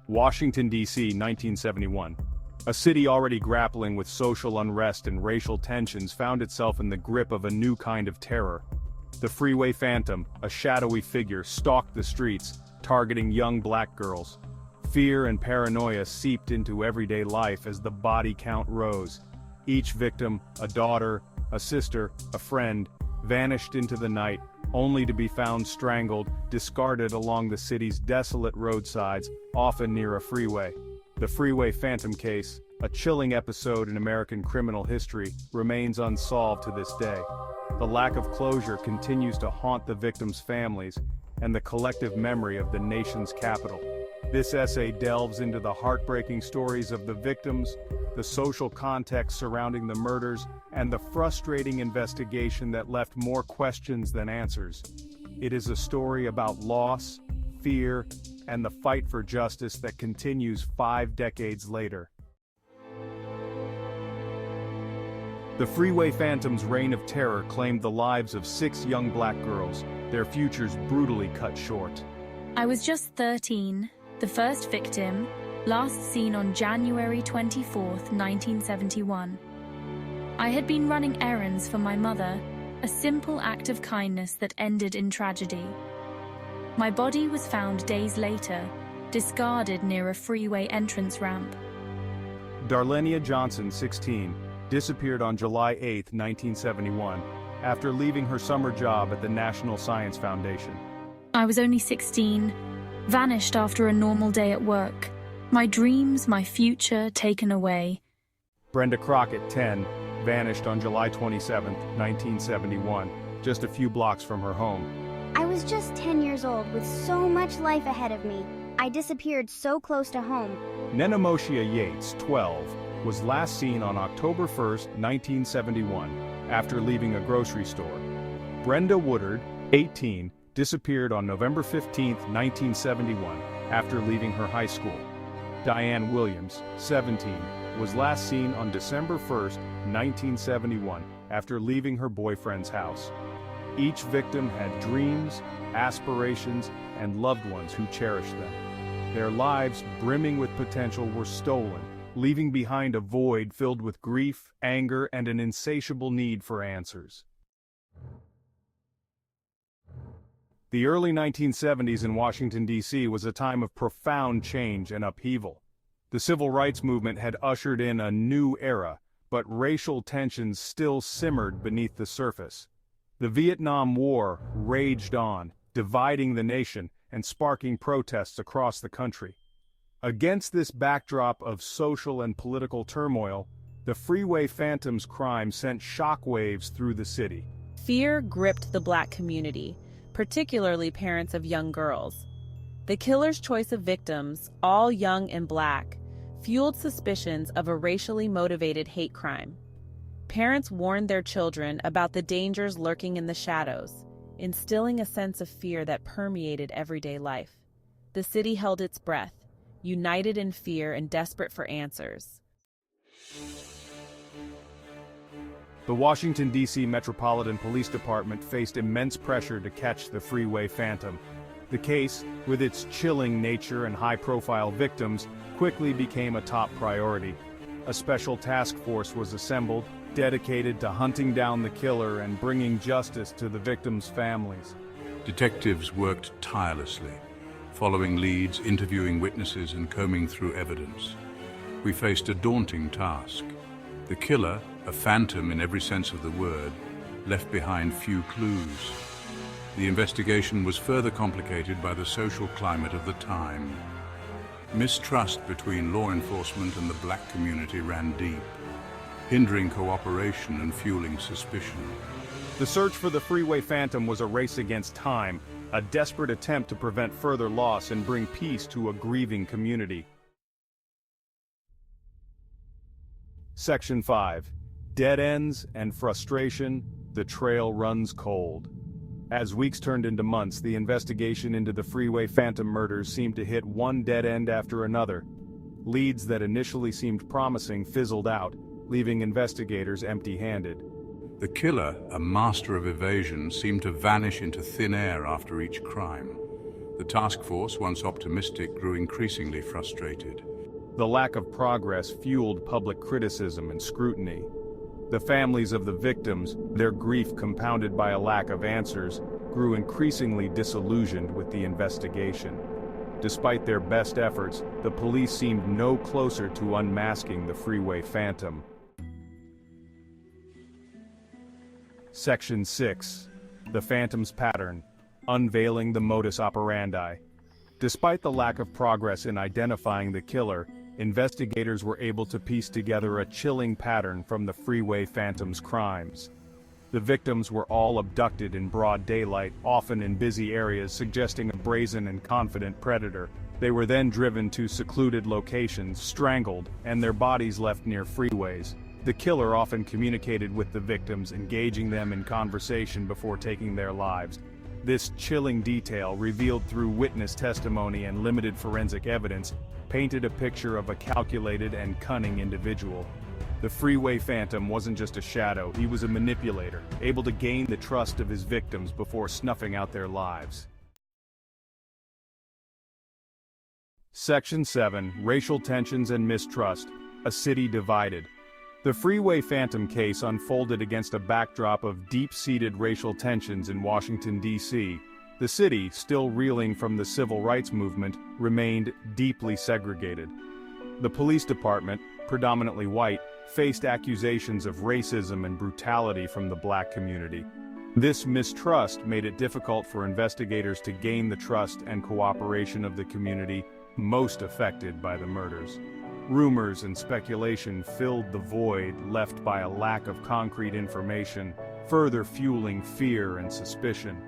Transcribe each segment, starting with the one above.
Washington, D.C., 1971. A city already grappling with social unrest and racial tensions found itself in the grip of a new kind of terror. The Freeway Phantom, a shadowy figure, stalked the streets, targeting young black girls. Fear and paranoia seeped into everyday life as the body count rose. Each victim, a daughter, a sister, a friend, vanished into the night, only to be found strangled, discarded along the city's desolate roadsides, often near a freeway. The Freeway Phantom case, a chilling episode in American criminal history, remains unsolved to this day. The lack of closure continues to haunt the victims' families and the collective memory of the nation's capital. This essay delves into the heartbreaking stories of the victims, the social context surrounding the murders, and the frustrating investigation that left more questions than answers. It is a story about loss, fear, and the fight for justice that continues 5 decades later. The Freeway Phantom's reign of terror claimed the lives of 6 young black girls, their futures brutally cut short. I was just 13, the first victim, last seen on January 24, 1971. I had been running errands for my mother, a simple act of kindness that ended in tragedy. My body was found days later, discarded near a freeway entrance ramp. Darlenia Johnson, 16, disappeared on July 8, 1971, after leaving her summer job at the National Science Foundation. I was only 16, vanished after a normal day at work. My dreams, my future, taken away. Brenda Crockett, 10, vanished on July 27, 1971, just a few blocks from her home. I was just 10 years old with so much life ahead of me. I disappeared so close to home. Nenemoshia Yates, 12, was last seen on October 1, 1971, after leaving a grocery store. Brenda Woodard, 18, disappeared on November 15, 1971, after leaving her high school. Diane Williams, 17, was last seen on December 1, 1971, after leaving her boyfriend's house. Each victim had dreams, aspirations, and loved ones who cherished them. Their lives, brimming with potential, were stolen, leaving behind a void filled with grief, anger, and an insatiable need for answers. The early 1970s in Washington, D.C. was a time of profound change and upheaval. The civil rights movement had ushered in a new era, but racial tensions still simmered beneath the surface. The Vietnam War raged on, dividing the nation and sparking protests across the country. Against this backdrop of social and political turmoil, the Freeway Phantom's crime sent shockwaves through the city. Fear gripped the black community, particularly parents of young girls. The killer's choice of victims, all young and black, fueled suspicions of a racially motivated hate crime. Parents warned their children about the dangers lurking in the shadows, instilling a sense of fear that permeated everyday life. The city held its breath, united in fear and desperate for answers. The Washington, D.C. Metropolitan Police Department faced immense pressure to catch the Freeway Phantom. The case, with its chilling nature and high-profile victims, quickly became a top priority. A special task force was assembled, dedicated to hunting down the killer and bringing justice to the victims' families. Detectives worked tirelessly, following leads, interviewing witnesses, and combing through evidence. We faced a daunting task. The killer, a phantom in every sense of the word, left behind few clues. The investigation was further complicated by the social climate of the time. Mistrust between law enforcement and the black community ran deep, hindering cooperation and fueling suspicion. The search for the Freeway Phantom was a race against time, a desperate attempt to prevent further loss and bring peace to a grieving community. Section 5. Dead ends and frustration, the trail runs cold. As weeks turned into months, the investigation into the Freeway Phantom murders seemed to hit one dead end after another. Leads that initially seemed promising fizzled out, leaving investigators empty-handed. The killer, a master of evasion, seemed to vanish into thin air after each crime. The task force, once optimistic, grew increasingly frustrated. The lack of progress fueled public criticism and scrutiny. The families of the victims, their grief compounded by a lack of answers, grew increasingly disillusioned with the investigation. Despite their best efforts, the police seemed no closer to unmasking the Freeway Phantom. Section 6. The Phantom's Pattern. Unveiling the modus operandi. Despite the lack of progress in identifying the killer, investigators were able to piece together a chilling pattern from the Freeway Phantom's crimes. The victims were all abducted in broad daylight, often in busy areas, suggesting a brazen and confident predator. They were then driven to secluded locations, strangled, and their bodies left near freeways. The killer often communicated with the victims, engaging them in conversation before taking their lives. This chilling detail, revealed through witness testimony and limited forensic evidence, painted a picture of a calculated and cunning individual. The Freeway Phantom wasn't just a shadow, he was a manipulator, able to gain the trust of his victims before snuffing out their lives. Section 7. Racial Tensions and Mistrust. A City Divided. The Freeway Phantom case unfolded against a backdrop of deep-seated racial tensions in Washington, D.C. The city, still reeling from the civil rights movement, remained deeply segregated. The police department, predominantly white, faced accusations of racism and brutality from the black community. This mistrust made it difficult for investigators to gain the trust and cooperation of the community most affected by the murders. Rumors and speculation filled the void left by a lack of concrete information, further fueling fear and suspicion.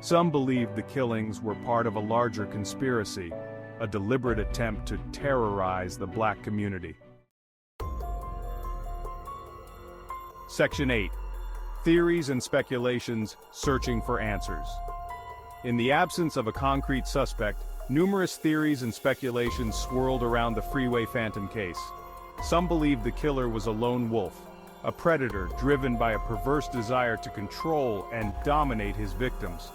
Some believed the killings were part of a larger conspiracy, a deliberate attempt to terrorize the black community. Section 8. Theories and speculations, searching for answers. In the absence of a concrete suspect, numerous theories and speculations swirled around the Freeway Phantom case. Some believed the killer was a lone wolf, a predator driven by a perverse desire to control and dominate his victims.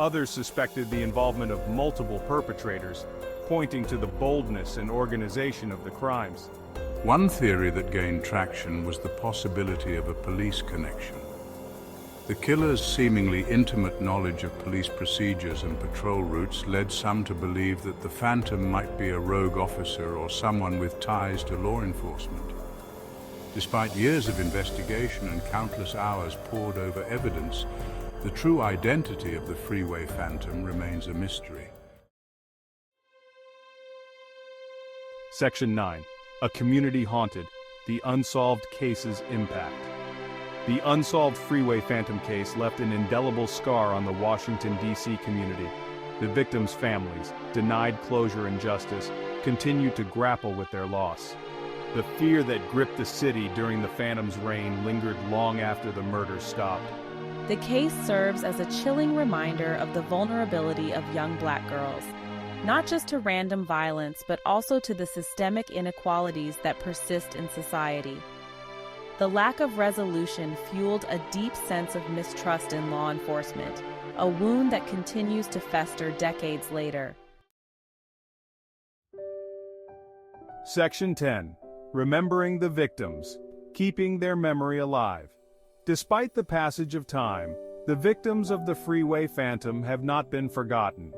Others suspected the involvement of multiple perpetrators, pointing to the boldness and organization of the crimes. One theory that gained traction was the possibility of a police connection. The killer's seemingly intimate knowledge of police procedures and patrol routes led some to believe that the Phantom might be a rogue officer or someone with ties to law enforcement. Despite years of investigation and countless hours poured over evidence, the true identity of the Freeway Phantom remains a mystery. Section 9. A Community Haunted. The Unsolved Case's Impact. The unsolved Freeway Phantom case left an indelible scar on the Washington, D.C. community. The victims' families, denied closure and justice, continue to grapple with their loss. The fear that gripped the city during the Phantom's reign lingered long after the murders stopped. The case serves as a chilling reminder of the vulnerability of young black girls, not just to random violence, but also to the systemic inequalities that persist in society. The lack of resolution fueled a deep sense of mistrust in law enforcement, a wound that continues to fester decades later. Section 10. Remembering the victims, keeping their memory alive. Despite the passage of time, the victims of the Freeway Phantom have not been forgotten.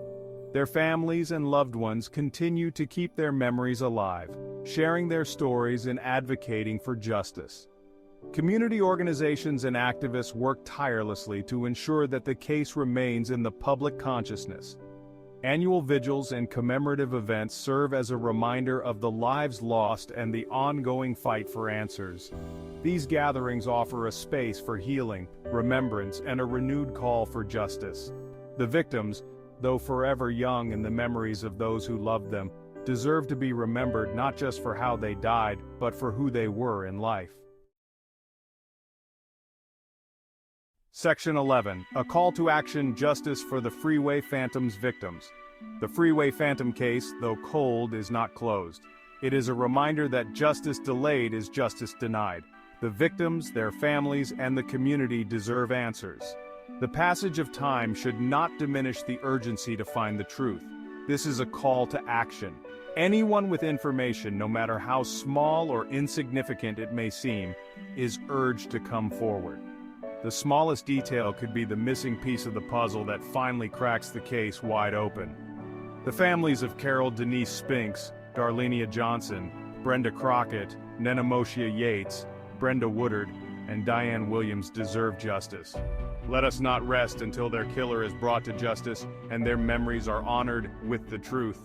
Their families and loved ones continue to keep their memories alive, sharing their stories and advocating for justice. Community organizations and activists work tirelessly to ensure that the case remains in the public consciousness. Annual vigils and commemorative events serve as a reminder of the lives lost and the ongoing fight for answers. These gatherings offer a space for healing, remembrance, and a renewed call for justice. The victims, though forever young in the memories of those who loved them, deserve to be remembered not just for how they died, but for who they were in life. Section 11. A Call to Action: Justice for the Freeway Phantom's Victims. The Freeway Phantom case, though cold, is not closed. It is a reminder that justice delayed is justice denied. The victims, their families, and the community deserve answers. The passage of time should not diminish the urgency to find the truth. This is a call to action. Anyone with information, no matter how small or insignificant it may seem, is urged to come forward. The smallest detail could be the missing piece of the puzzle that finally cracks the case wide open. The families of Carol Denise Spinks, Darlenia Johnson, Brenda Crockett, Nenemoshia Yates, Brenda Woodard, and Diane Williams deserve justice. Let us not rest until their killer is brought to justice and their memories are honored with the truth.